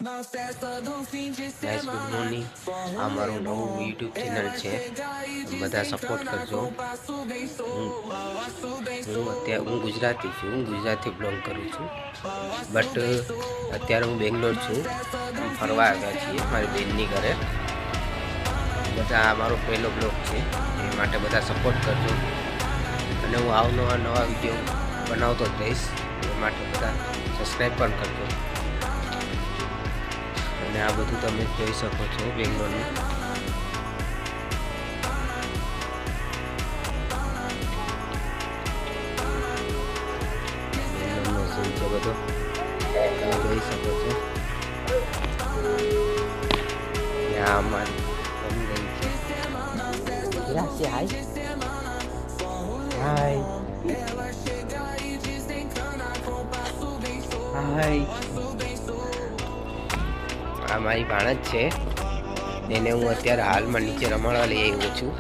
Guys good morning. આ મારું નવું યુટ્યુબ ચેનલ છે, બધા સપોર્ટ કરજો। હું ગુજરાતી છું, હું ગુજરાતી બ્લોગ કરું છું, બટ અત્યારે હું બેંગ્લોર છું, ફરવા આવ્યા છીએ મારી બેનની ઘરે। બધા આ મારો પહેલો બ્લોગ છે, એ માટે બધા સપોર્ટ કરજો અને હું નવા વિડીયો બનાવતો જ રહીશ, એ માટે બધા સબસ્ક્રાઈબ પણ કરજો। અને આ બધું તમે જોઈ શકો છો બેંગ્લોરનું। બેંગ્લોરનો સીન છે બધો, તમે જોઈ શકો છો। આ અમારી બની રહી છે। Gracias, હાય હાય હાય। આ મારી ભાણજ છે, એને હું અત્યારે હાલમાં નીચે રમાડવા લઈ આવ્યો છું।